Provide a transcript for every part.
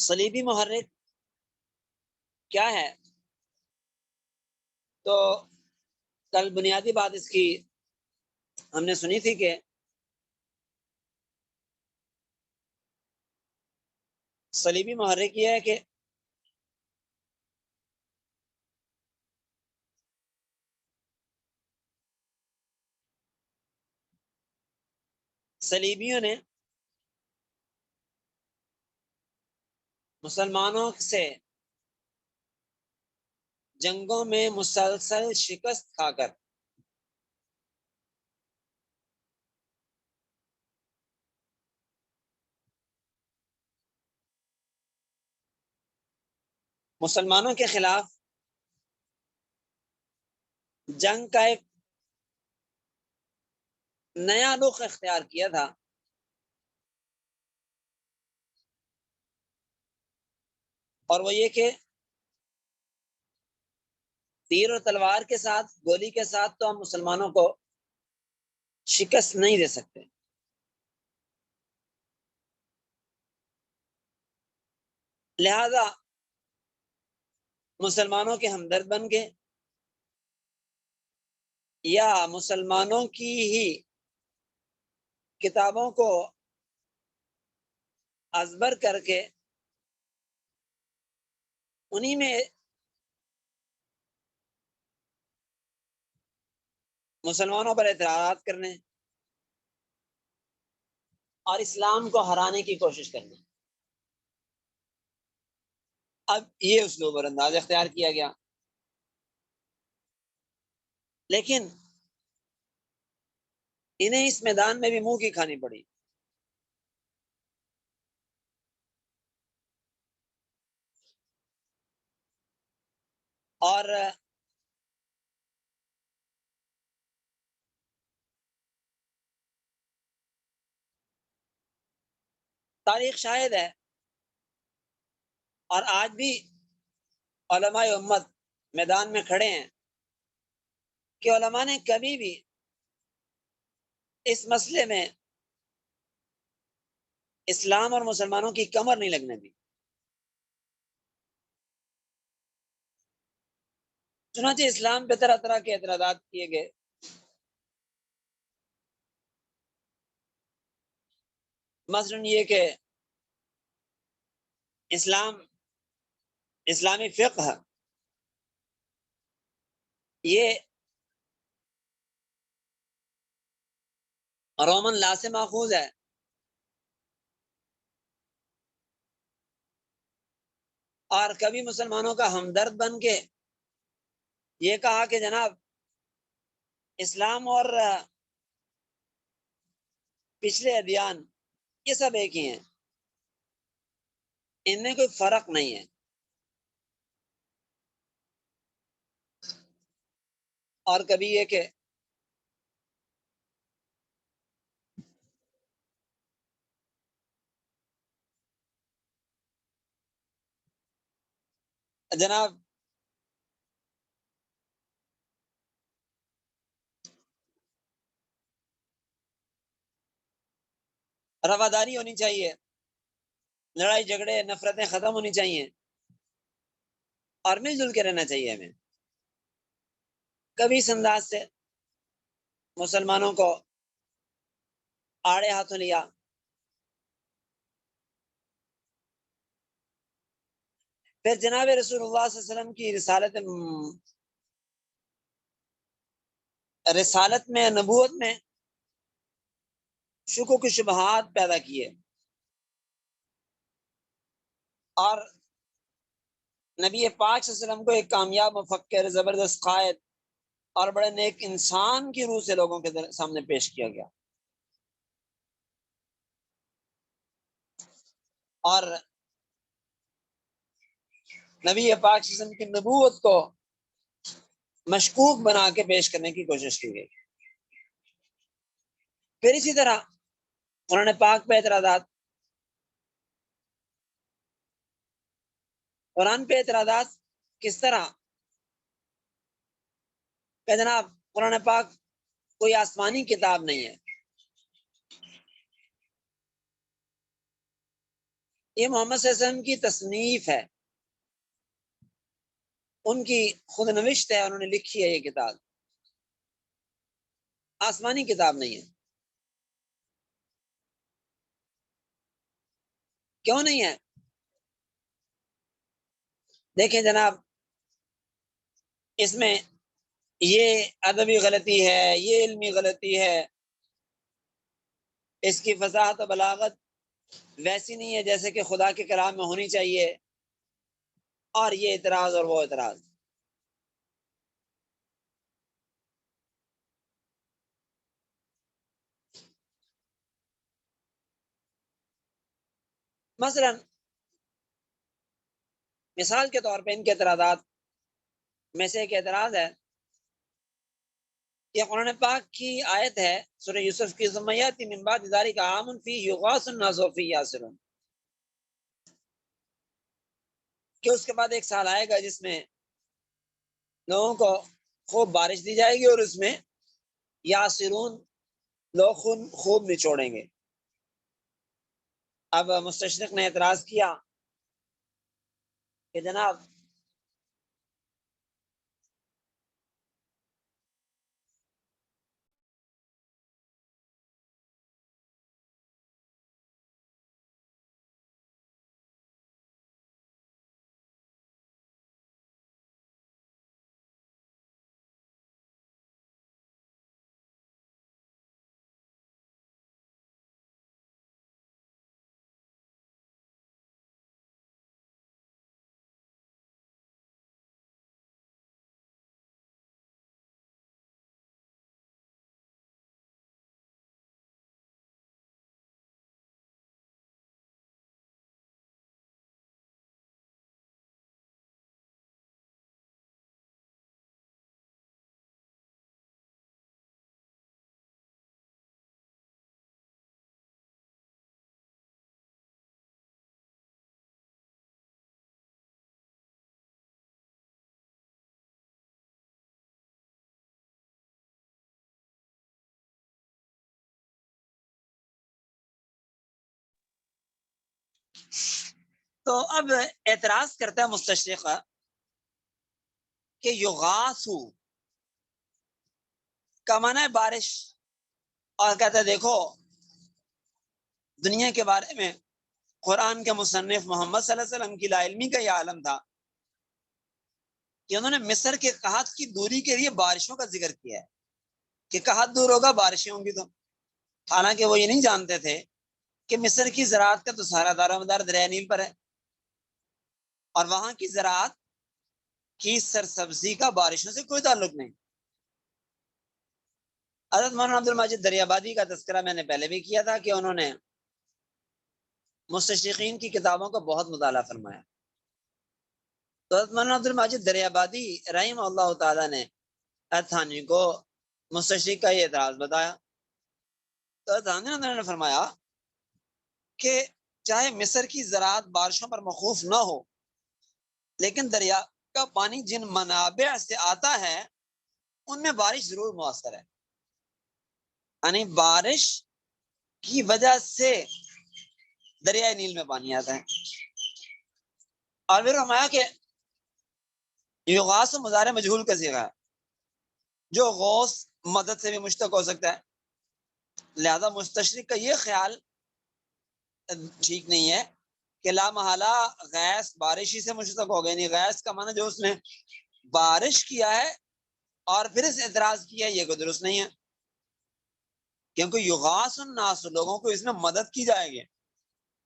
صلیبی محرک کیا ہے؟ تو کل بنیادی بات اس کی ہم نے سنی تھی کہ صلیبی محرک یہ ہے کہ صلیبیوں نے مسلمانوں سے جنگوں میں مسلسل شکست کھا کر مسلمانوں کے خلاف جنگ کا ایک نیا رخ اختیار کیا تھا، اور وہ یہ کہ تیر اور تلوار کے ساتھ، گولی کے ساتھ تو ہم مسلمانوں کو شکست نہیں دے سکتے، لہذا مسلمانوں کے ہمدرد بن کے یا مسلمانوں کی ہی کتابوں کو ازبر کر کے انہی میں مسلمانوں پر اعتراضات کرنے اور اسلام کو ہرانے کی کوشش کرنا۔ اب یہ اسلوب اور انداز اختیار کیا گیا، لیکن انہیں اس میدان میں بھی منہ کی کھانی پڑی۔ اور تاریخ شاہد ہے، اور آج بھی علماء امت میدان میں کھڑے ہیں کہ علماء نے کبھی بھی اس مسئلے میں اسلام اور مسلمانوں کی کمر نہیں لگنے دی۔ چنانچہ اسلام پہ طرح طرح کے اعتراضات کیے گئے، مثلا یہ کہ اسلامی فقہ یہ رومن لا سے ماخوذ ہے، اور کبھی مسلمانوں کا ہمدرد بن کے یہ کہا کہ جناب اسلام اور پچھلے ادیان یہ سب ایک ہی ہیں، ان میں کوئی فرق نہیں ہے۔ اور کبھی یہ کہ جناب رواداری ہونی چاہیے، لڑائی جھگڑے نفرتیں ختم ہونی چاہیے، اور مل جل کے رہنا چاہیے ہمیں۔ کبھی اس انداز سے مسلمانوں کو آڑے ہاتھوں لیا، پھر جناب رسول اللہ صلی اللہ علیہ وسلم کی رسالت میں، نبوت میں شکوک و شبہات پیدا کیے، اور نبی پاک صلی اللہ علیہ وسلم کو ایک کامیاب مفکر، زبردست قائد اور بڑے نیک انسان کی روح سے لوگوں کے سامنے پیش کیا گیا، اور نبی پاک صلی اللہ علیہ وسلم کی نبوت کو مشکوک بنا کے پیش کرنے کی کوشش کی گئی۔ پھر اسی طرح قرآن پاک پہ اعتراضات، قرآن پہ اعتراضات کس طرح کہ جناب قرآن پاک کوئی آسمانی کتاب نہیں ہے، یہ محمد صلی اللہ علیہ وسلم کی تصنیف ہے، ان کی خود نوشت ہے، انہوں نے لکھی ہے یہ کتاب، آسمانی کتاب نہیں ہے۔ کیوں نہیں ہے؟ دیکھیں جناب، اس میں یہ ادبی غلطی ہے، یہ علمی غلطی ہے، اس کی فصاحت و بلاغت ویسی نہیں ہے جیسے کہ خدا کے کلام میں ہونی چاہیے، اور یہ اعتراض اور وہ اعتراض۔ مثلا مثال کے طور پہ ان کے اعتراضات میں سے ایک اعتراض ہے، یہ قرآن پاک کی آیت ہے سورہ یوسف کی، ذمیاتی من بعد ذالک عام فی یغاث الناس وفی یاسرون، کہ اس کے بعد ایک سال آئے گا جس میں لوگوں کو خوب بارش دی جائے گی اور اس میں یاسرون لوگ خوب نچوڑیں گے۔ اب مستشرق نے اعتراض کیا کہ جناب تو اب اعتراض کرتا ہے مستشرق کہ یغاثو کا معنی ہے بارش، اور کہتا ہے دیکھو دنیا کے بارے میں قرآن کے مصنف محمد صلی اللہ علیہ وسلم کی لا علمی کا یہ عالم تھا کہ انہوں نے مصر کے قحط کی دوری کے لیے بارشوں کا ذکر کیا ہے کہ قحط دور ہوگا بارشیں ہوں گی، تو حالانکہ وہ یہ نہیں جانتے تھے کہ مصر کی زراعت کا تو سارا دار و مدار دریائے نیل پر ہے، اور وہاں کی زراعت کی سرسبزی کا بارشوں سے کوئی تعلق نہیں۔ حضرت مولانا عبد المجید دریابادی کا تذکرہ میں نے پہلے بھی کیا تھا کہ انہوں نے مستشرقین کی کتابوں کا بہت مطالعہ فرمایا، تو حضرت مولانا عبد المجید دریابادی رحمہ اللہ تعالیٰ نے تھانوی کو مستشرق کا یہ اعتراض بتایا، تو تھانوی نے فرمایا کہ چاہے مصر کی زراعت بارشوں پر موقوف نہ ہو، لیکن دریا کا پانی جن منابع سے آتا ہے ان میں بارش ضرور مؤثر ہے، یعنی بارش کی وجہ سے دریائے نیل میں پانی آتا ہے۔ اور پھر فرمایا کہ یغاث مضارع مجہول کا صیغہ ہے، جو غوث مدد سے بھی مشتق ہو سکتا ہے، لہذا مستشرق کا یہ خیال ٹھیک نہیں ہے کہ لا محالہ غیث بارش ہی سے مشتق ہو گئے، نہیں، غیث کا معنی جو اس نے بارش کیا ہے اور پھر اس اعتراض کیا ہے، یہ کوئی درست نہیں ہے، کیونکہ یغاث الناس لوگوں کو اس میں مدد کی جائے گی،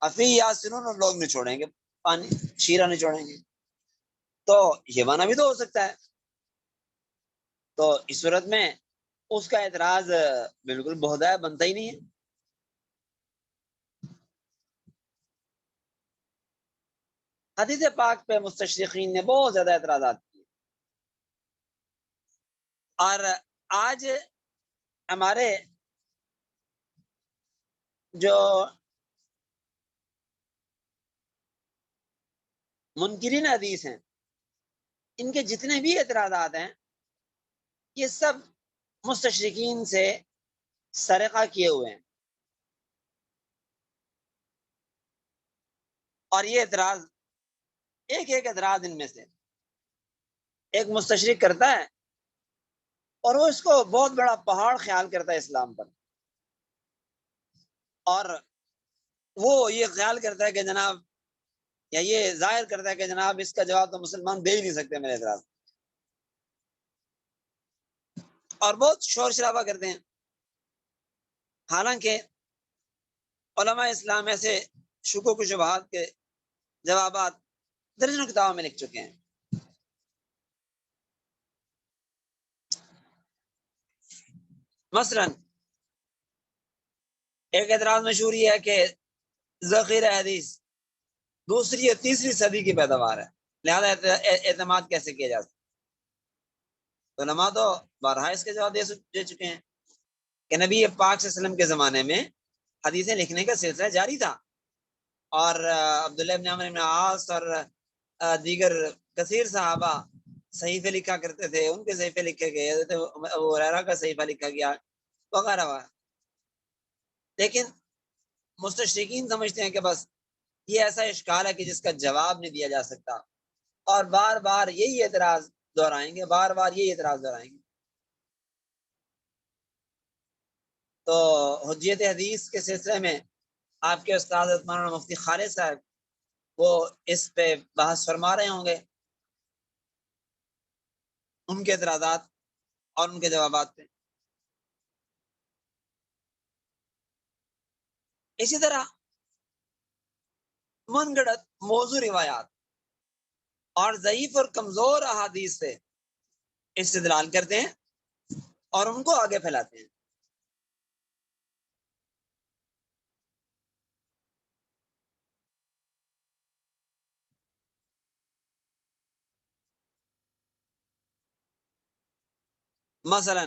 افی یاسرون اور لوگ نچوڑیں گے، پانی شیرہ نچوڑیں گے، تو یہ معنی بھی تو ہو سکتا ہے۔ تو اس صورت میں اس کا اعتراض بالکل بہدہ بنتا ہی نہیں ہے۔ حدیث پاک پہ مستشرقین نے بہت زیادہ اعتراضات کیے، اور آج ہمارے جو منکرین حدیث ہیں ان کے جتنے بھی اعتراضات ہیں یہ سب مستشرقین سے سرقہ کیے ہوئے ہیں۔ اور یہ اعتراض ایک اعتراض ان میں سے ایک مستشرق کرتا ہے اور وہ اس کو بہت بڑا پہاڑ خیال کرتا ہے اسلام پر، اور وہ یہ خیال کرتا ہے کہ جناب، یا یہ ظاہر کرتا ہے کہ جناب اس کا جواب تو مسلمان دے ہی نہیں سکتے میرے اعتراض، اور بہت شور شرابہ کرتے ہیں. حالانکہ علماء اسلام ایسے شکوک و شبہات کے جوابات درجنوں کتابوں میں لکھ چکے ہیں. مثلا ایک اعتراض مشہور یہ ہے کہ ذخیرہ حدیث دوسری یا تیسری صدی کی پیداوار ہے، لہذا اعتماد کیسے کیا جا سکتا؟ علماء تو بارہا اس کے جواب دے چکے ہیں کہ نبی پاک صلی اللہ علیہ وسلم کے زمانے میں حدیثیں لکھنے کا سلسلہ جاری تھا، اور عبداللہ بن عمرو بن عاص اور دیگر کثیر صحابہ صحیفے لکھا کرتے تھے، ان کے صحیفے لکھے گئے، حضرت ابو ہریرہ کا صحیفہ لکھا گیا وغیرہ وغیرہ. لیکن مستشرقین سمجھتے ہیں کہ بس یہ ایسا اشکال ہے کہ جس کا جواب نہیں دیا جا سکتا، اور بار بار یہی اعتراض دہرائیں گے، بار بار یہی اعتراض دہرائیں گے. تو حجیت حدیث کے سلسلے میں آپ کے استاد مولانا مفتی خالد صاحب وہ اس پہ بحث فرما رہے ہوں گے، ان کے اعتراضات اور ان کے جوابات پہ. اسی طرح من گڑت موضوع روایات اور ضعیف اور کمزور احادیث سے استدلال کرتے ہیں اور ان کو آگے پھیلاتے ہیں. مثلا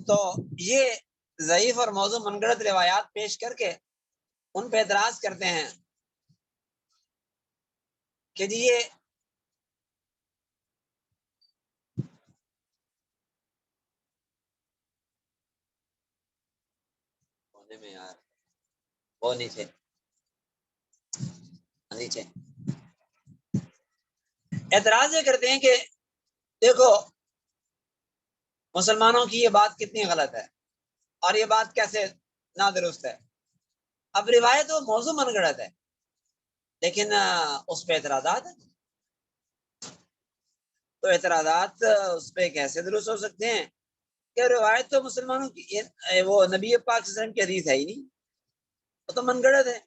تو یہ ضعیف اور موضوع منگڑت روایات پیش کر کے ان پہ اعتراض کرتے ہیں کہ جی یہ ہونے میں یار وہ نیچے نیچے اعتراض یہ کرتے ہیں کہ دیکھو مسلمانوں کی یہ بات کتنی غلط ہے اور یہ بات کیسے نادرست ہے. اب روایت وہ موضوع من گڑت ہے، لیکن اس پہ اعتراضات ہیں، تو اعتراضات اس پہ کیسے درست ہو سکتے ہیں کہ روایت تو مسلمانوں کی وہ نبی پاک صلی اللہ علیہ وسلم کی حدیث ہے ہی نہیں، وہ تو من گڑت ہے.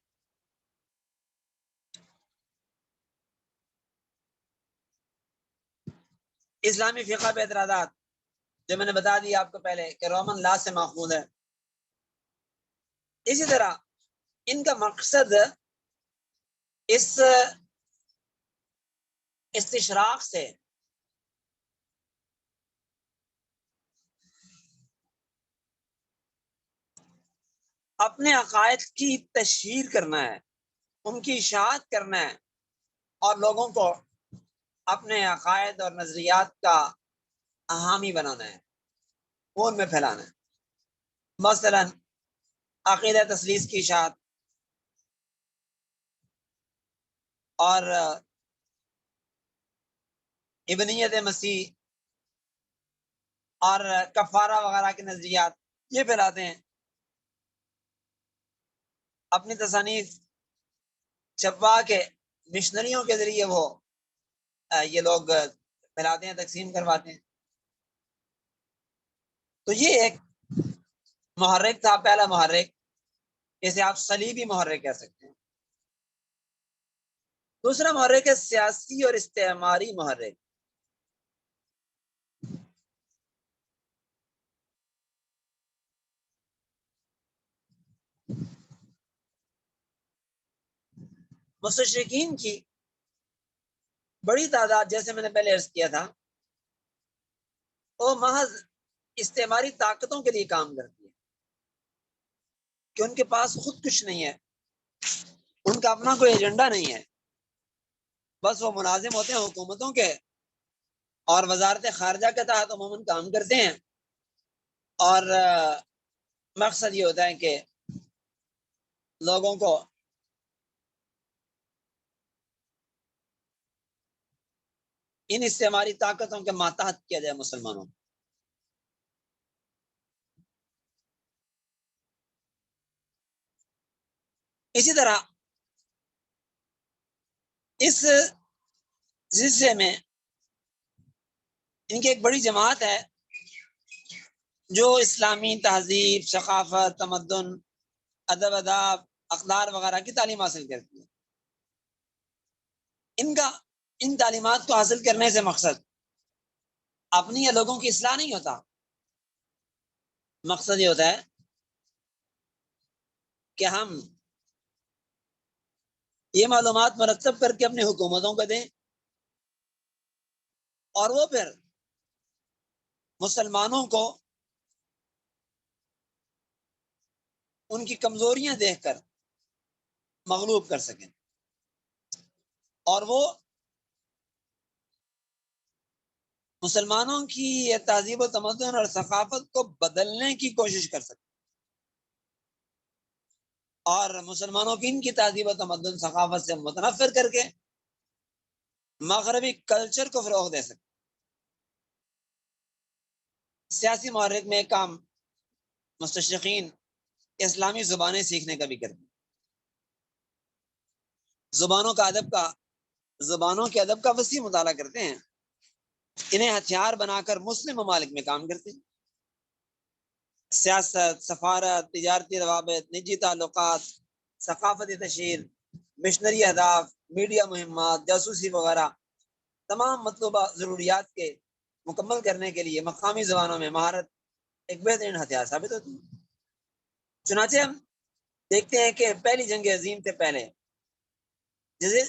اسلامی فقہ پہ اعتراضات جو میں نے بتا دیا آپ کو پہلے کہ رومن لا سے ماخوذ ہے. اسی طرح ان کا مقصد اس استشراق سے اپنے عقائد کی تشہیر کرنا ہے، ان کی اشاعت کرنا ہے، اور لوگوں کو اپنے عقائد اور نظریات کا حامی بنانا ہے، وہ ان میں پھیلانا ہے. مثلا عقیدہ تثلیث کی اشاعت اور ابنیت مسیح اور کفارہ وغیرہ کے نظریات یہ پھیلاتے ہیں. اپنی تصانیف چھپوا کے مشنریوں کے ذریعے وہ یہ لوگ پھیلاتے ہیں، تقسیم کرواتے ہیں. تو یہ ایک محرک تھا، پہلا محرک، جسے آپ صلیبی محرک کہہ سکتے ہیں. دوسرا محرک ہے سیاسی اور استعماری محرک. مستشرقین کی بڑی تعداد، جیسے میں نے پہلے عرض کیا تھا، وہ محض استعماری طاقتوں کے لیے کام کرتی ہے. کہ ان کے پاس خود کچھ نہیں ہے، ان کا اپنا کوئی ایجنڈا نہیں ہے، بس وہ ملازم ہوتے ہیں حکومتوں کے اور وزارت خارجہ کے تحت عموماً کام کرتے ہیں، اور مقصد یہ ہوتا ہے کہ لوگوں کو ان استعماری طاقتوں کے ماتحت کیا جائے مسلمانوں. اسی طرح اس سلسلے میں ان کی ایک بڑی جماعت ہے جو اسلامی تہذیب، ثقافت، تمدن، ادب، آداب، اقدار وغیرہ کی تعلیم حاصل کرتی ہے. ان تعلیمات کو حاصل کرنے سے مقصد اپنی یا لوگوں کی اصلاح نہیں ہوتا، مقصد یہ ہوتا ہے کہ ہم یہ معلومات مرتب کر کے اپنی حکومتوں کو دیں اور وہ پھر مسلمانوں کو ان کی کمزوریاں دیکھ کر مغلوب کر سکیں اور وہ مسلمانوں کی یہ تہذیب و تمدن اور ثقافت کو بدلنے کی کوشش کر سکیں اور مسلمانوں کی ان کی تہذیب و تمدن ثقافت سے متنفر کر کے مغربی کلچر کو فروغ دے سکیں. سیاسی محرک میں ایک کام مستشرقین اسلامی زبانیں سیکھنے کا بھی کرتے ہیں. زبانوں کے ادب کا وسیع مطالعہ کرتے ہیں، انہیں ہتھیار بنا کر مسلم ممالک میں کام کرتے ہیں. سیاست، سفارت، تجارتی روابط، نجی تعلقات، ثقافتی تشہیر، مشنری اہداف، میڈیا مہمات، جاسوسی وغیرہ تمام مطلوبہ ضروریات کے مکمل کرنے کے لیے مقامی زبانوں میں مہارت ایک بہترین ہتھیار ثابت ہوتی ہے. چنانچہ ہم دیکھتے ہیں کہ پہلی جنگ عظیم سے پہلے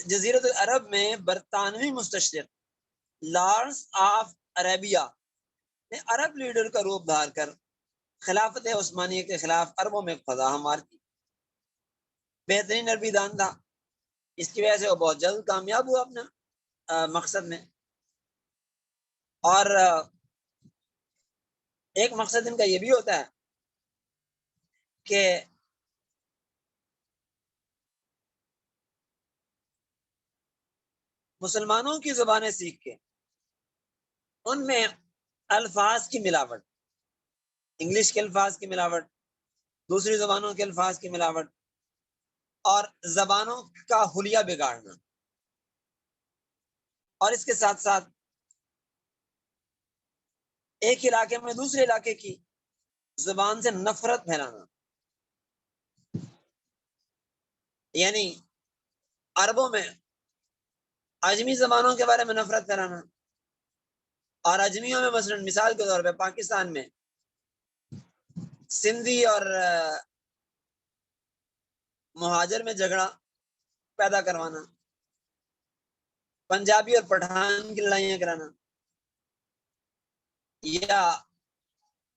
جزیرت العرب میں برطانوی مستشرق لارنس آف عربیہ نے عرب لیڈر کا روپ دھار کر خلافت عثمانیہ کے خلاف عربوں میں فضا ہموار کی. بہترین عربی دان تھا، اس کی وجہ سے وہ بہت جلد کامیاب ہوا اپنا مقصد میں. اور ایک مقصد ان کا یہ بھی ہوتا ہے کہ مسلمانوں کی زبانیں سیکھ کے ان میں الفاظ کی ملاوٹ، انگلش کے الفاظ کی ملاوٹ، دوسری زبانوں کے الفاظ کی ملاوٹ اور زبانوں کا حلیہ بگاڑنا، اور اس کے ساتھ ساتھ ایک علاقے میں دوسرے علاقے کی زبان سے نفرت پھیلانا. یعنی عربوں میں اجمی زبانوں کے بارے میں نفرت پھیلانا اور اجمیوں میں مثلا مثال کے طور پہ پاکستان میں سندھی اور مہاجر میں جھگڑا پیدا کروانا، پنجابی اور پٹھان کی لڑائیاں کرانا، یا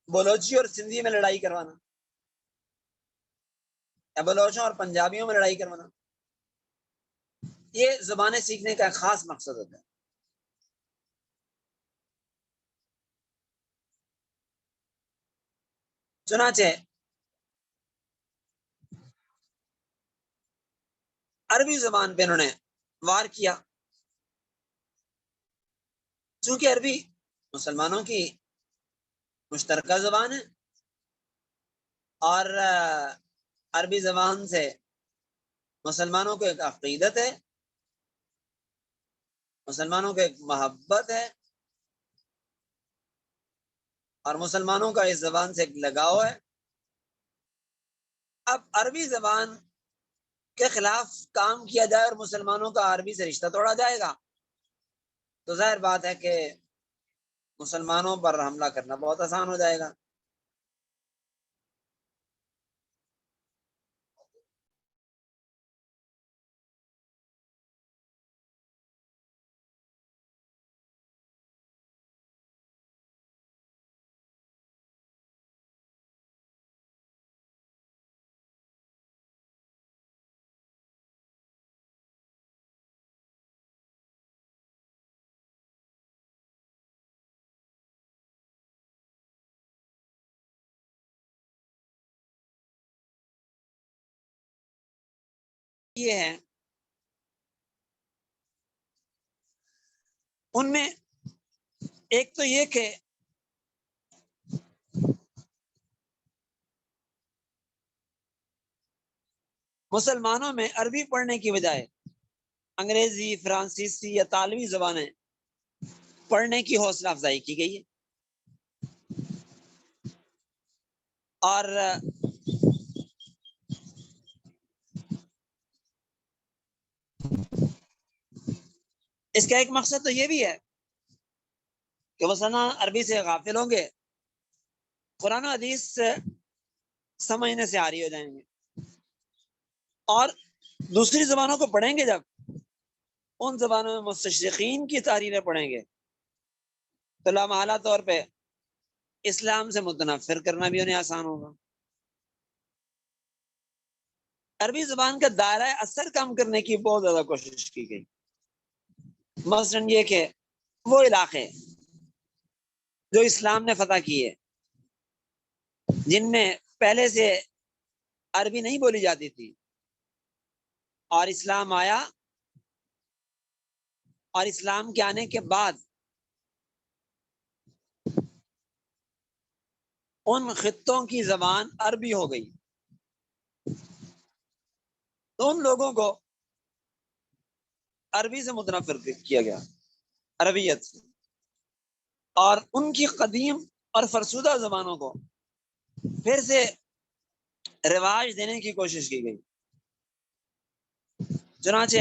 بلوچی اور سندھی میں لڑائی کروانا، یا بلوچوں اور پنجابیوں میں لڑائی کروانا. یہ زبانیں سیکھنے کا ایک خاص مقصد ہوتا ہے. چنانچہ عربی زبان پہ انہوں نے وار کیا، چونکہ عربی مسلمانوں کی مشترکہ زبان ہے اور عربی زبان سے مسلمانوں کو ایک عقیدت ہے، مسلمانوں کو ایک محبت ہے اور مسلمانوں کا اس زبان سے ایک لگاؤ ہے. اب عربی زبان کے خلاف کام کیا جائے اور مسلمانوں کا عربی سے رشتہ توڑا جائے گا تو ظاہر بات ہے کہ مسلمانوں پر حملہ کرنا بہت آسان ہو جائے گا. یہ ہیں ان میں ایک تو یہ کہ مسلمانوں میں عربی پڑھنے کی بجائے انگریزی، فرانسیسی یا اطالوی زبانیں پڑھنے کی حوصلہ افزائی کی گئی ہے، اور اس کا ایک مقصد تو یہ بھی ہے کہ مسلمان عربی سے غافل ہوں گے، قرآن و حدیث سمجھنے سے عاری ہو جائیں گے، اور دوسری زبانوں کو پڑھیں گے جب ان زبانوں میں مستشرقین کی تحریریں پڑھیں گے تو لامحالہ طور پہ اسلام سے متنفر کرنا بھی انہیں آسان ہوگا۔ عربی زبان کا دائرہ اثر کم کرنے کی بہت زیادہ کوشش کی گئی، مثلاً یہ کہ وہ علاقے جو اسلام نے فتح کیے جن میں پہلے سے عربی نہیں بولی جاتی تھی اور اسلام آیا، اور اسلام کے آنے کے بعد ان خطوں کی زبان عربی ہو گئی، تو ان لوگوں کو عربی سے متنفر کیا گیا، عربیت سے، اور ان کی قدیم اور فرسودہ زبانوں کو پھر سے رواج دینے کی کوشش کی گئی۔ چنانچہ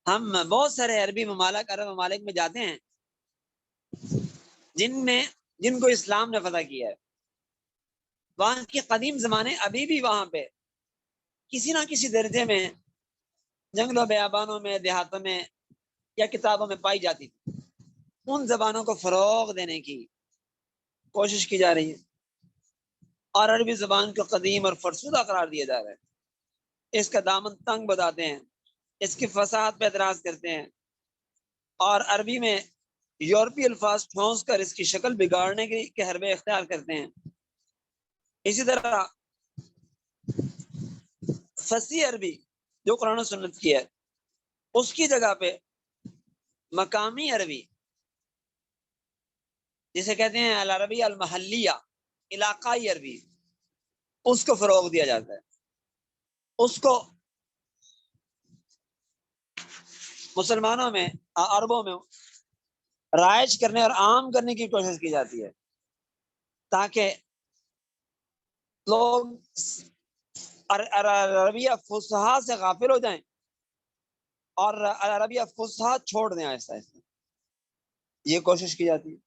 ہم بہت سارے عرب ممالک میں جاتے ہیں جن کو اسلام نے فتح کیا ہے، وہاں کی قدیم زمانے ابھی بھی وہاں پہ کسی نہ کسی درجے میں جنگلوں بیابانوں میں، دیہاتوں میں یا کتابوں میں پائی جاتی تھی۔ ان زبانوں کو فروغ دینے کی کوشش کی جا رہی ہے اور عربی زبان کو قدیم اور فرسودہ قرار دیا جا رہا ہے، اس کا دامن تنگ بتاتے ہیں، اس کی فصاحت پہ اعتراض کرتے ہیں، اور عربی میں یورپی الفاظ ٹھونس کر اس کی شکل بگاڑنے کے حربے اختیار کرتے ہیں۔ اسی طرح فصیح عربی جو قرآن و سنت کی ہے، اس کی جگہ پہ مقامی عربی جسے کہتے ہیں العربی المحلیہ، علاقائی عربی، اس کو فروغ دیا جاتا ہے، اس کو مسلمانوں میں، عربوں میں رائج کرنے اور عام کرنے کی کوشش کی جاتی ہے تاکہ لوگ عربیہ فصحا سے غافل ہو جائیں اور عربیہ فصحا چھوڑ دیں آہستہ آہستہ، یہ کوشش کی جاتی ہے۔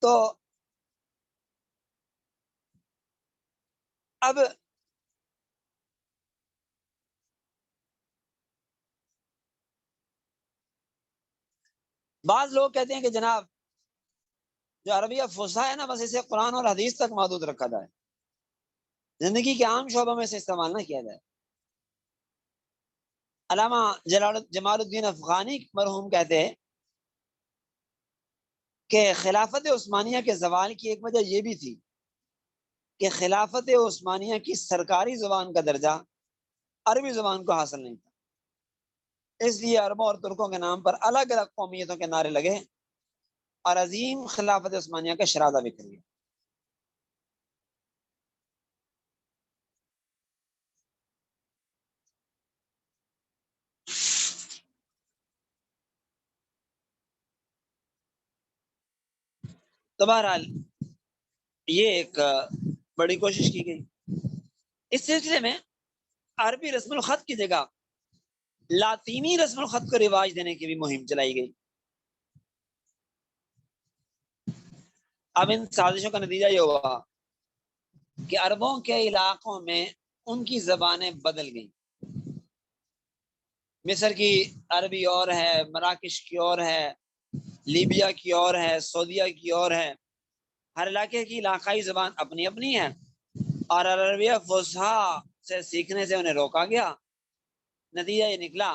تو اب بعض لوگ کہتے ہیں کہ جناب جو عربیہ فصحا ہے نا، بس اسے قرآن اور حدیث تک محدود رکھا جائے، زندگی کے عام شعبوں میں سے استعمال نہ کیا جائے۔ علامہ جمال الدین افغانی مرحوم کہتے ہیں کہ خلافت عثمانیہ کے زوال کی ایک وجہ یہ بھی تھی کہ خلافت عثمانیہ کی سرکاری زبان کا درجہ عربی زبان کو حاصل نہیں تھا، اس لیے عربوں اور ترکوں کے نام پر الگ الگ قومیتوں کے نعرے لگے اور عظیم خلافت عثمانیہ کا شرادہ بکھر گیا۔ تو بہرحال یہ ایک بڑی کوشش کی گئی۔ اس سلسلے میں عربی رسم الخط کی جگہ لاطینی رسم الخط کو رواج دینے کی بھی مہم چلائی گئی۔ اب ان سازشوں کا نتیجہ یہ ہوا کہ عربوں کے علاقوں میں ان کی زبانیں بدل گئیں۔ مصر کی عربی اور ہے، مراکش کی اور ہے، لیبیا کی اور ہے، سعودیہ کی اور ہے، ہر علاقے کی علاقائی زبان اپنی اپنی ہے، اور عربیہ فصحا سے سیکھنے سے انہیں روکا گیا۔ نتیجہ یہ نکلا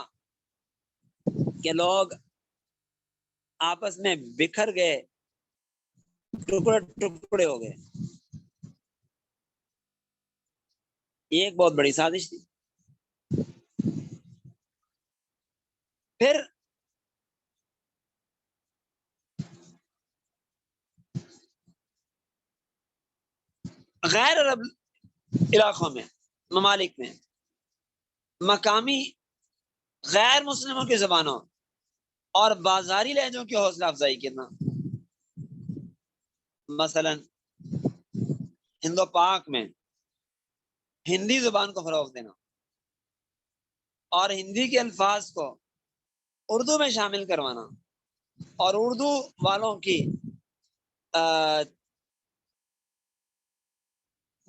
کہ لوگ آپس میں بکھر گئے، ٹکڑے ٹکڑے ہو گئے. یہ ایک بہت بڑی سازش تھی. پھر غیر عرب علاقوں میں، ممالک میں، مقامی غیر مسلموں کی زبانوں اور بازاری لہجوں کی حوصلہ افزائی کرنا. مثلا ہندو پاک میں ہندی زبان کو فروغ دینا اور ہندی کے الفاظ کو اردو میں شامل کروانا، اور اردو والوں کی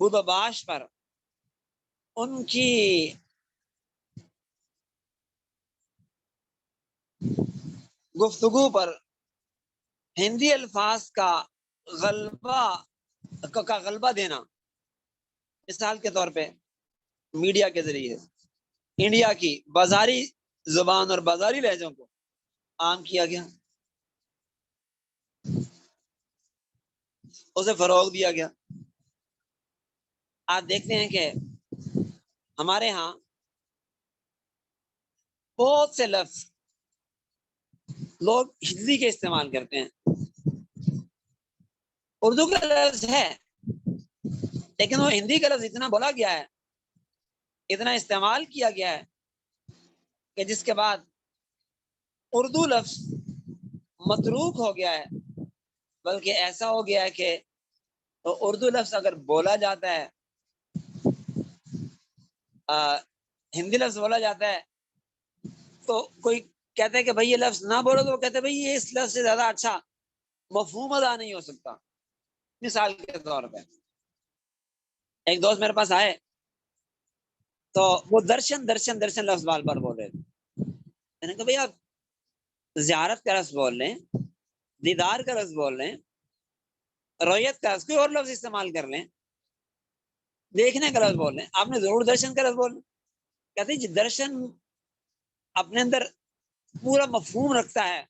بود و باش پر، ان کی گفتگو پر ہندی الفاظ کا غلبہ دینا. مثال کے طور پہ میڈیا کے ذریعے انڈیا کی بازاری زبان اور بازاری لہجوں کو عام کیا گیا، اسے فروغ دیا گیا. آپ دیکھتے ہیں کہ ہمارے ہاں بہت سے لفظ لوگ ہندی کے استعمال کرتے ہیں. اردو کا لفظ ہے لیکن وہ ہندی کا لفظ اتنا بولا گیا ہے، اتنا استعمال کیا گیا ہے کہ جس کے بعد اردو لفظ متروک ہو گیا ہے. بلکہ ایسا ہو گیا ہے کہ اردو لفظ اگر بولا جاتا ہے، ہندی لفظ بولا جاتا ہے، تو کوئی کہتے ہیں کہ بھائی یہ لفظ نہ بولو، تو وہ کہتے ہیں بھائی یہ اس لفظ سے زیادہ اچھا مفہوم ادا نہیں ہو سکتا. مثال کے طور پہ ایک دوست میرے پاس آئے تو وہ درشن درشن درشن لفظ بار بار بول رہے تھے. میں نے کہا بھائی آپ زیارت کا لفظ بول رہے ہیں، دیدار کا لفظ بول رہے ہیں، رویت کا لفظ، کوئی اور لفظ استعمال کر لیں، دیکھنے کا لفظ بول رہے ہیں، آپ نے ضرور درشن کا لفظ بول. کہتے ہیں جی درشن اپنے اندر پورا مفہوم رکھتا ہے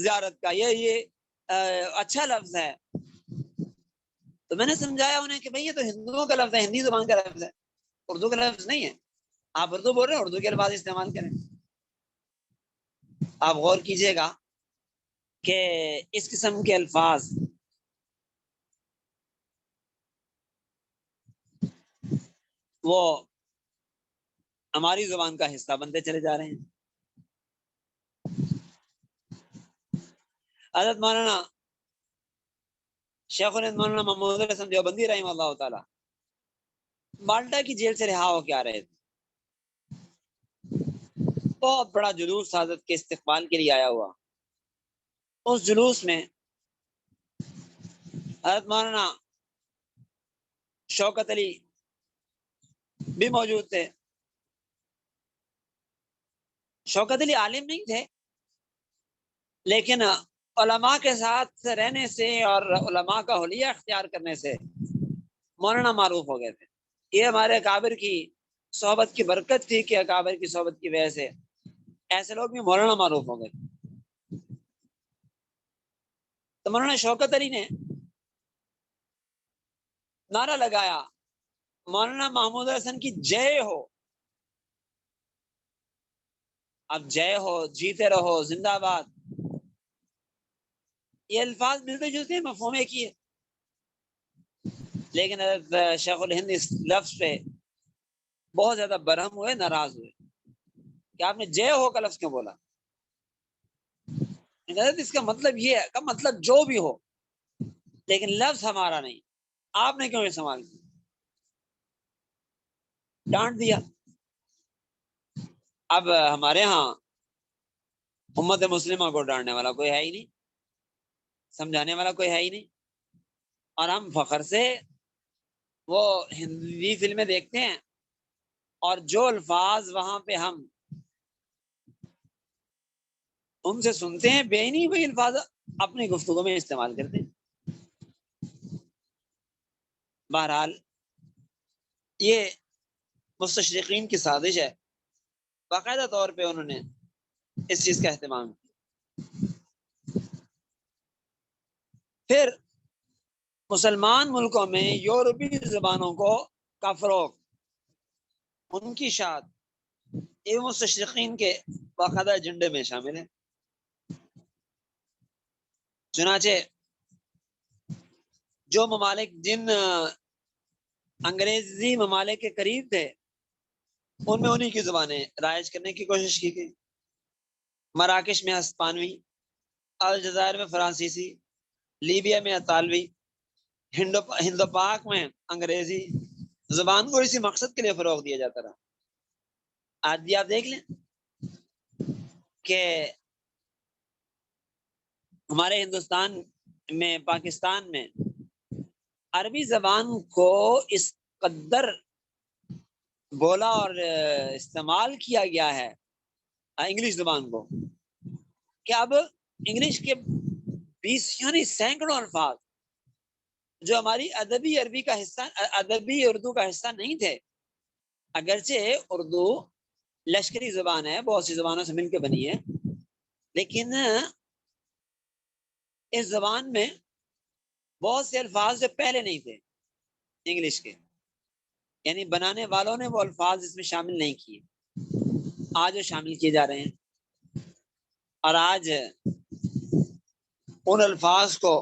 زیارت کا، یہ اچھا لفظ ہے. تو میں نے سمجھایا انہیں کہ بھئی یہ تو ہندوؤں کا لفظ ہے، ہندی زبان کا لفظ ہے، اردو کا لفظ نہیں ہے. آپ اردو بول رہے ہیں، اردو کے الفاظ استعمال کریں. آپ غور کیجئے گا کہ اس قسم کے الفاظ وہ ہماری زبان کا حصہ بنتے چلے جا رہے ہیں. حضرت مولانا شیخ الہند مولانا محمود الحسن دیوبندی رحمہ اللہ تعالی مالٹا کی جیل سے رہا ہو کے آ رہے تھے. بہت بڑا جلوس حضرت کے استقبال کے لیے آیا ہوا. اس جلوس میں حضرت مولانا شوکت علی بھی موجود تھے. شوکت علی عالم نہیں تھے، لیکن علماء کے ساتھ رہنے سے اور علماء کا حلیہ اختیار کرنے سے مولانا معروف ہو گئے تھے. یہ ہمارے اکابر کی صحبت کی برکت تھی کہ اکابر کی صحبت کی وجہ سے ایسے لوگ بھی مولانا معروف ہو گئے. تو مولانا شوکت علی نے نعرہ لگایا مولانا محمود حسن کی جے ہو. اب جے ہو، جیتے رہو، زندہ باد، یہ الفاظ ملتے جلتے ہیں، مفہوم ایک ہی ہے. لیکن حضرت شیخ الہند اس لفظ پہ بہت زیادہ برہم ہوئے، ناراض ہوئے کہ آپ نے جے ہو کا لفظ کیوں بولا. اس کا مطلب یہ ہے، کا مطلب جو بھی ہو لیکن لفظ ہمارا نہیں، آپ نے کیوں استعمال کیا. ڈانٹ دیا. اب ہمارے ہاں امت مسلمہ کو ڈانٹنے والا کوئی ہے ہی نہیں، سمجھانے والا کوئی ہے ہی نہیں. اور ہم فخر سے وہ ہندی فلمیں دیکھتے ہیں اور جو الفاظ وہاں پہ ہم ان سے سنتے ہیں، بے نہیں وہی الفاظ اپنی گفتگو میں استعمال کرتے ہیں. بہرحال یہ مستشرقین کی سازش ہے، باقاعدہ طور پہ انہوں نے اس چیز کا اہتمام کیا. پھر مسلمان ملکوں میں یورپی زبانوں کا فروغ، ان کی اشاعت یہ مستشرقین کے باقاعدہ ایجنڈے میں شامل ہے۔ چنانچہ جو ممالک جن انگریزی ممالک کے قریب تھے ان میں انہی کی زبانیں رائج کرنے کی کوشش کی گئی۔ مراکش میں ہسپانوی، الجزائر میں فرانسیسی، لیبیا میں اطالوی، ہند و پاک میں انگریزی زبان کو اسی مقصد کے لیے فروغ دیا جاتا رہا۔ آج بھی آپ دیکھ لیں کہ ہمارے ہندوستان میں، پاکستان میں عربی زبان کو اس قدر بولا اور استعمال کیا گیا ہے انگلش زبان کو کہ اب انگلش کے 20 یعنی سینکڑوں الفاظ جو ہماری ادبی عربی کا حصہ، ادبی اردو کا حصہ نہیں تھے، اگرچہ اردو لشکری زبان ہے، بہت سی زبانوں سے مل کے بنی ہے، لیکن اس زبان میں بہت سے الفاظ جو پہلے نہیں تھے انگلش کے، یعنی بنانے والوں نے وہ الفاظ اس میں شامل نہیں کیے، آج وہ شامل کیے جا رہے ہیں، اور آج ان الفاظ کو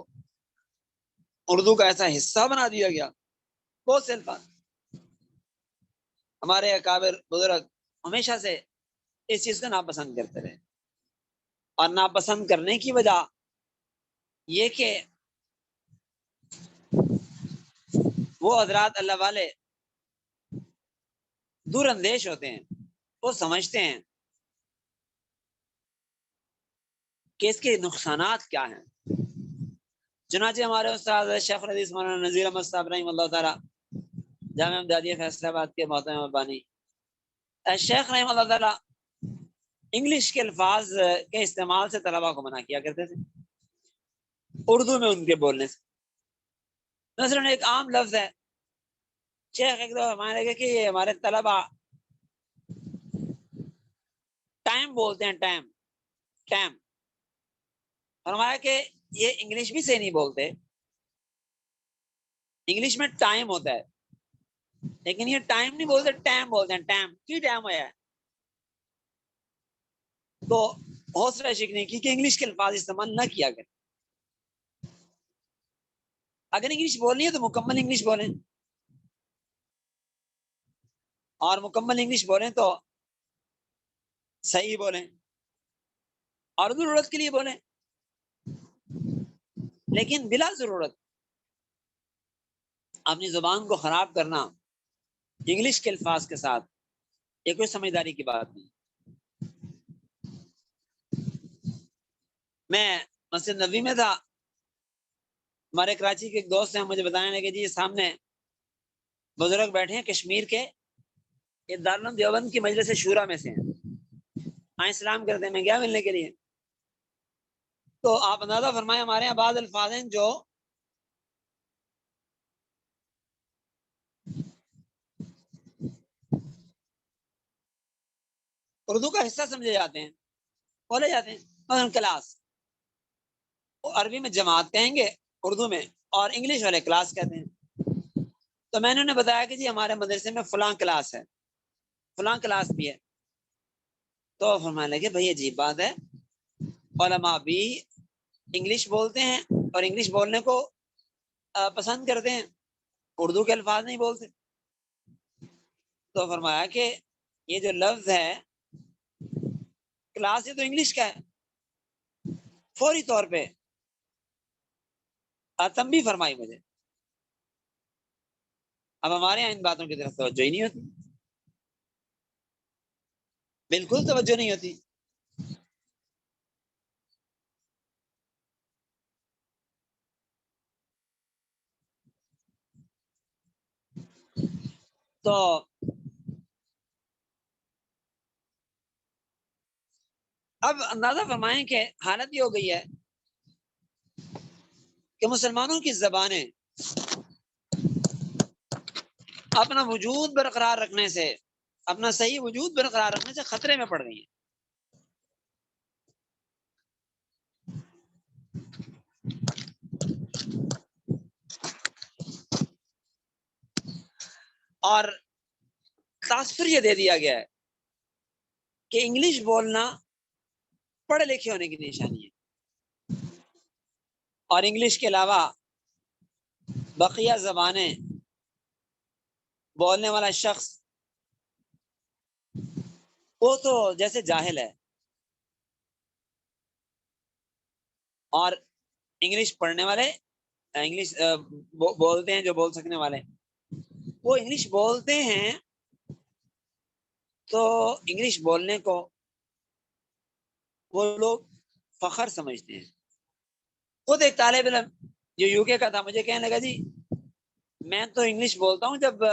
اردو کا ایسا حصہ بنا دیا گیا۔ بہت سے الفاظ ہمارے اکابر بزرگ ہمیشہ سے اس چیز کو ناپسند کرتے رہے، اور ناپسند کرنے کی وجہ یہ کہ وہ حضرات اللہ والے دور اندیش ہوتے ہیں، وہ سمجھتے ہیں کہ اس کے نقصانات کیا ہیں۔ چنانچہ ہمارے استاد شیخ الحدیث مولانا نذیر احمد صاحب رحمہ اللہ تعالی جامعہ امدادیہ فیصلہ آباد کے محترم ربانی شیخ رحمہ اللہ تعالی انگلش کے الفاظ کے استعمال سے طلبا کو منع کیا کرتے تھے اردو میں ان کے بولنے سے۔ مثلا ایک عام لفظ ہے، شیخ ایک دو فرمانے لگے کہ یہ ہمارے طلبا ٹائم بولتے ہیں، ٹائم ٹائم، فرمایا کہ یہ انگلش بھی صحیح نہیں بولتے، انگلش میں ٹائم ہوتا ہے لیکن یہ ٹائم نہیں بولتے، ٹائم بولتے ہیں، ٹائم کی ٹائم ہوا ہے۔ تو حوصلہ شکنی کی کہ انگلش کے الفاظ استعمال نہ کیا کریں، اگر انگلش بولنی ہے تو مکمل انگلش بولیں، اور مکمل انگلش بولیں تو صحیح بولیں اور ضرورت کے لیے بولیں، لیکن بلا ضرورت اپنی زبان کو خراب کرنا انگلش کے الفاظ کے ساتھ یہ کوئی سمجھداری کی بات نہیں۔ میں مسجد نبوی میں تھا، ہمارے کراچی کے ایک دوست ہیں، مجھے بتانے لگے جی سامنے بزرگ بیٹھے ہیں کشمیر کے، یہ دارالعلوم دیوبند کی مجلس شورا میں سے ہیں، اسلام کرتے ہیں، میں گیا ملنے کے لیے، تو آپ اندازہ فرمائیں ہمارے یہاں بعض الفاظ ہیں جو اردو کا حصہ سمجھے جاتے ہیں، بولے جاتے ہیں، مثلا کلاس عربی میں جماعت کہیں گے اردو میں، اور انگلش والے کلاس کہتے ہیں۔ تو میں نے انہیں بتایا کہ جی ہمارے مدرسے میں فلاں کلاس ہے، فلاں کلاس بھی ہے، تو فرمانے لگے بھائی عجیب بات ہے، علماء بھی انگلش بولتے ہیں اور انگلش بولنے کو پسند کرتے ہیں، اردو کے الفاظ نہیں بولتے۔ تو فرمایا کہ یہ جو لفظ ہے کلاس، یہ تو انگلش کا ہے۔ فوری طور پہ تنبیہ فرمائی مجھے، اب ہمارے یہاں ان باتوں کی طرف توجہ ہی نہیں ہوتی، بالکل توجہ نہیں ہوتی۔ تو اب اندازہ فرمائیں کہ حالت یہ ہو گئی ہے کہ مسلمانوں کی زبانیں اپنا وجود برقرار رکھنے سے، اپنا صحیح وجود برقرار رکھنے سے خطرے میں پڑ گئی ہیں۔ اور تاثر یہ دے دیا گیا ہے کہ انگلش بولنا پڑھے لکھے ہونے کی نشانی ہے، اور انگلش کے علاوہ بقیہ زبانیں بولنے والا شخص وہ تو جیسے جاہل ہے، اور انگلش پڑھنے والے انگلش بولتے ہیں، جو بول سکنے والے وہ انگلش بولتے ہیں تو انگلش بولنے کو وہ لوگ فخر سمجھتے ہیں۔ خود ایک طالب علم جو یو کے کا تھا مجھے کہنے لگا جی میں تو انگلش بولتا ہوں جب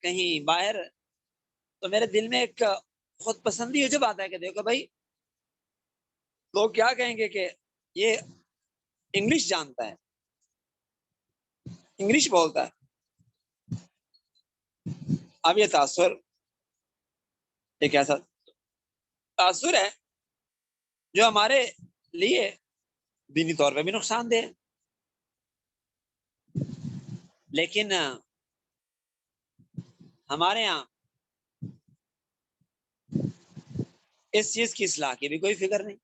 کہیں باہر، تو میرے دل میں ایک خود پسندی جب آتا ہے کہ دیکھو بھائی لوگ کیا کہیں گے کہ یہ انگلش جانتا ہے، انگلش بولتا ہے۔ اب یہ تاثر ایک ایسا تاثر ہے جو ہمارے لیے دینی طور پہ بھی نقصان دہ ہے، لیکن ہمارے ہاں اس چیز کی اصلاح کی بھی کوئی فکر نہیں۔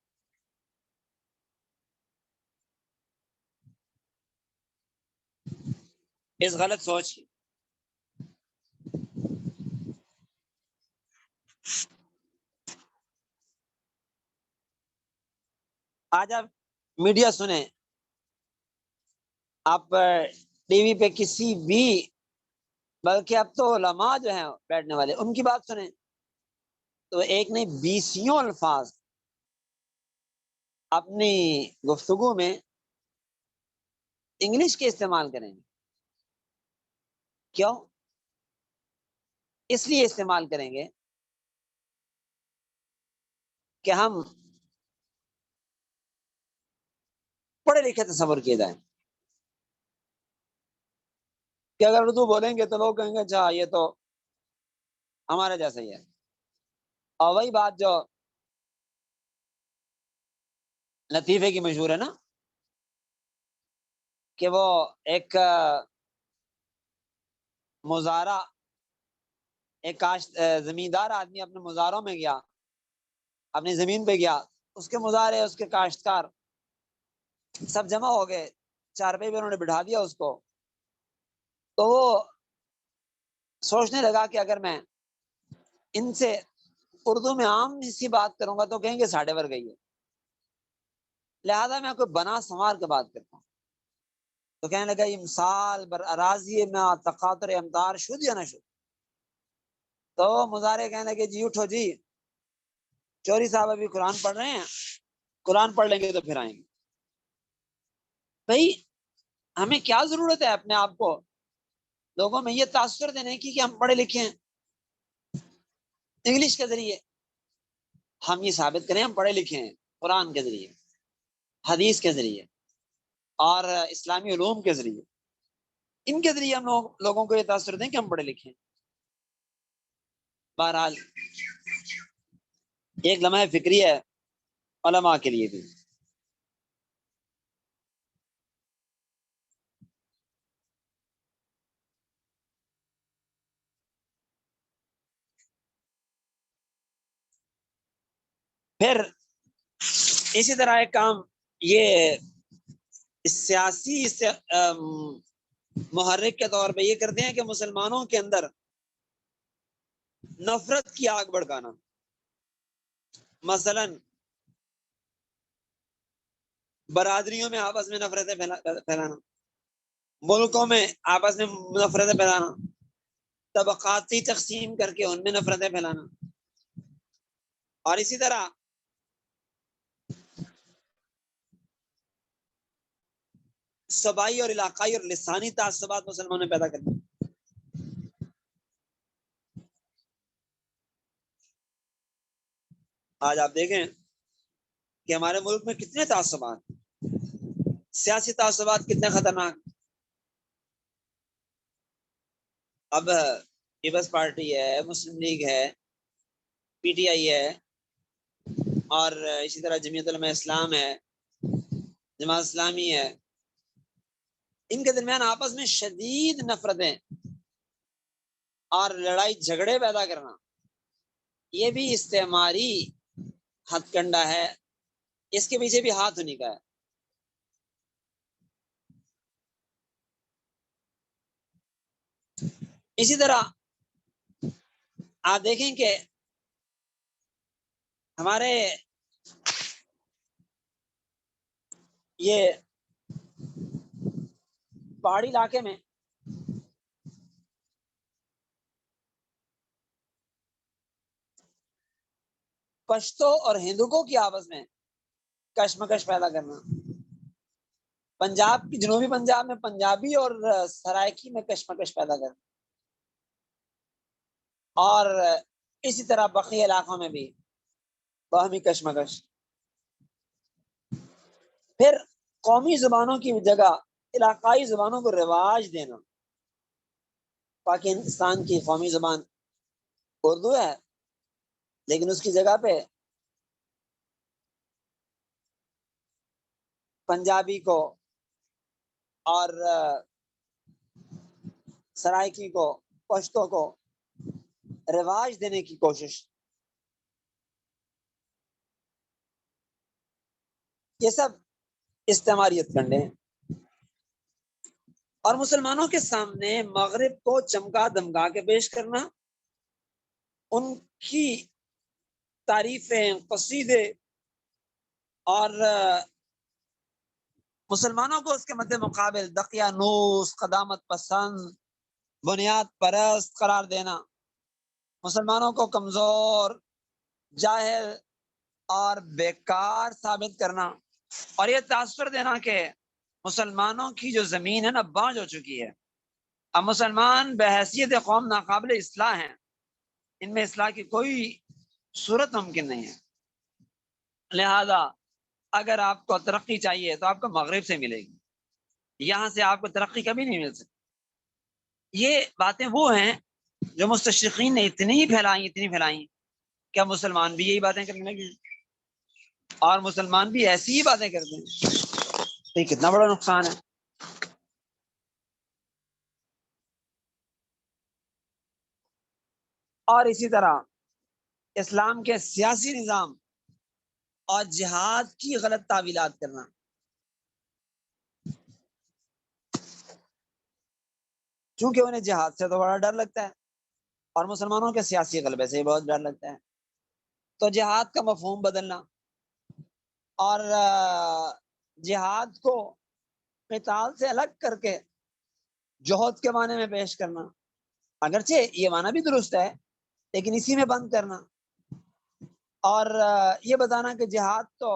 اس غلط سوچ کی آج آپ میڈیا سنیں، آپ ٹی وی پہ کسی بھی، بلکہ اب تو علماء جو ہیں بیٹھنے والے ان کی بات سنیں تو ایک نہیں بیسیوں الفاظ اپنی گفتگو میں انگلش کے استعمال کریں گے۔ کیوں؟ اس لیے استعمال کریں گے کہ ہم پڑھے لکھے تصور کیے جائیں، کہ اگر اردو بولیں گے تو لوگ کہیں گے اچھا یہ تو ہمارے جیسا ہی ہے۔ اور وہی بات جو لطیفے کی مشہور ہے نا، کہ وہ ایک مزارع، ایک زمیندار آدمی اپنے مزاروں میں گیا، اپنی زمین پہ گیا، اس کے مزارے اس کے کاشتکار سب جمع ہو گئے، چارپائی پہ انہوں نے بٹھا دیا اس کو، تو وہ سوچنے لگا کہ اگر میں ان سے اردو میں عام سی بات کروں گا تو کہیں گے ساڑھے ور گئی ہے، لہذا میں کوئی بنا سنوار کے بات کرتا ہوں۔ تو کہنے لگا یہ مثال بر اراضی میں تقاطر امطار شد یا نہ شد؟ تو مظاہرے کہنے لگے جی اٹھو جی، چوری صاحب ابھی قرآن پڑھ رہے ہیں، قرآن پڑھ لیں گے تو پھر آئیں گے۔ بھائی ہمیں کیا ضرورت ہے اپنے آپ کو لوگوں میں یہ تاثر دینے کی کہ ہم پڑھے لکھے ہیں؟ انگلش کے ذریعے ہم یہ ثابت کریں ہم پڑھے لکھے ہیں، قرآن کے ذریعے، حدیث کے ذریعے، اور اسلامی علوم کے ذریعے، ان کے ذریعے ہم لوگوں کو یہ تاثر دیں کہ ہم پڑھے لکھے ہیں۔ بہرحال ایک لمحہ فکری ہے علماء کے لیے بھی۔ پھر اسی طرح ایک کام یہ سیاسی محرک کے طور پہ یہ کرتے ہیں کہ مسلمانوں کے اندر نفرت کی آگ بھڑکانا، مثلا برادریوں میں آپس میں نفرتیں پھیلانا، ملکوں میں آپس میں نفرتیں پھیلانا، طبقاتی تقسیم کر کے ان میں نفرتیں پھیلانا، اور اسی طرح صوبائی اور علاقائی اور لسانی تعصبات مسلمانوں نے پیدا کر دی۔ آج آپ دیکھیں کہ ہمارے ملک میں کتنے تعصبات، سیاسی تعصبات کتنے خطرناک۔ اب پیپلز پارٹی ہے، مسلم لیگ ہے، پی ٹی آئی ہے، اور اسی طرح جمعیت علماء اسلام ہے، جماعت اسلامی ہے، ان کے درمیان آپس میں شدید نفرتیں اور لڑائی جھگڑے پیدا کرنا، یہ بھی استعماری ہتھ کنڈا ہے، اس کے پیچھے بھی ہاتھ انہیں کا ہے۔ اسی طرح آپ دیکھیں کہ ہمارے یہ پہاڑی علاقے میں پشتو اور ہندوکوں کی آپس میں کشمکش پیدا کرنا، پنجاب کی جنوبی پنجاب میں پنجابی اور سرائکی میں کشمکش پیدا کرنا، اور اسی طرح بقیہ علاقوں میں بھی باہمی کشمکش۔ پھر قومی زبانوں کی جگہ علاقائی زبانوں کو رواج دینا۔ پاکستان کی قومی زبان اردو ہے، لیکن اس کی جگہ پہ پنجابی کو اور سرائکی کو، پشتو کو رواج دینے کی کوشش، یہ سب استعماریت کنڈے ہیں۔ اور مسلمانوں کے سامنے مغرب کو چمکا دمکا کے پیش کرنا، ان کی تعریفیں، قصیدے، اور مسلمانوں کو اس کے مد مقابل دقیانوس، قدامت پسند، بنیاد پرست قرار دینا، مسلمانوں کو کمزور، جاہل اور بیکار ثابت کرنا، اور یہ تاثر دینا کہ مسلمانوں کی جو زمین ہے نا بانجھ ہو چکی ہے، اب مسلمان بحیثیت قوم ناقابل اصلاح ہیں، ان میں اصلاح کی کوئی صورت ممکن نہیں ہے۔ لہذا اگر آپ کو ترقی چاہیے تو آپ کو مغرب سے ملے گی، یہاں سے آپ کو ترقی کبھی نہیں مل سکتی۔ یہ باتیں وہ ہیں جو مستشرقین نے اتنی پھیلائیں کہ مسلمان بھی یہی باتیں کرنے لگے، اور مسلمان بھی ایسی ہی باتیں کرتے ہیں، تو یہ کتنا بڑا نقصان ہے۔ اور اسی طرح اسلام کے سیاسی نظام اور جہاد کی غلط تعویلات کرنا، چونکہ انہیں جہاد سے تو بڑا ڈر لگتا ہے، اور مسلمانوں کے سیاسی غلبے سے ہی بہت ڈر لگتا ہے، تو جہاد کا مفہوم بدلنا اور جہاد کو قتال سے الگ کر کے جوہد کے معنی میں پیش کرنا، اگرچہ یہ معنی بھی درست ہے لیکن اسی میں بند کرنا، اور یہ بتانا کہ جہاد تو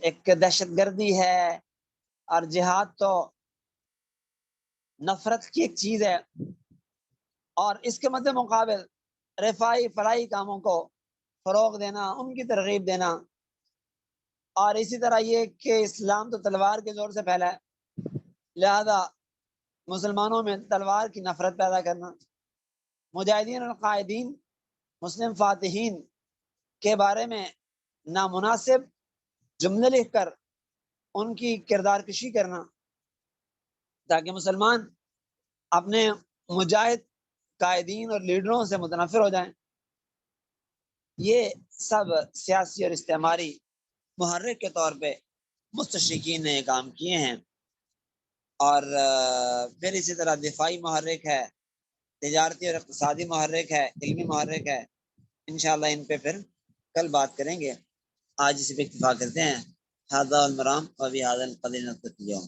ایک دہشت گردی ہے، اور جہاد تو نفرت کی ایک چیز ہے، اور اس کے مد مقابل رفائی فلاحی کاموں کو فروغ دینا، ان کی ترغیب دینا، اور اسی طرح یہ کہ اسلام تو تلوار کے زور سے پھیلا ہے، لہذا مسلمانوں میں تلوار کی نفرت پیدا کرنا، مجاہدین اور قائدین، مسلم فاتحین کے بارے میں نامناسب جملے لکھ کر ان کی کردار کشی کرنا، تاکہ مسلمان اپنے مجاہد قائدین اور لیڈروں سے متنفر ہو جائیں۔ یہ سب سیاسی اور استعماری محرک کے طور پہ مستشرقین نے کام کیے ہیں، اور پھر اسی طرح دفاعی محرک ہے، تجارتی اور اقتصادی محرک ہے، علمی محرک ہے۔ انشاءاللہ ان پہ پھر کل بات کریں گے، آج اسی پہ اکتفا کرتے ہیں۔ ھذا المرام و بہذا القدر نکتفی اليوم۔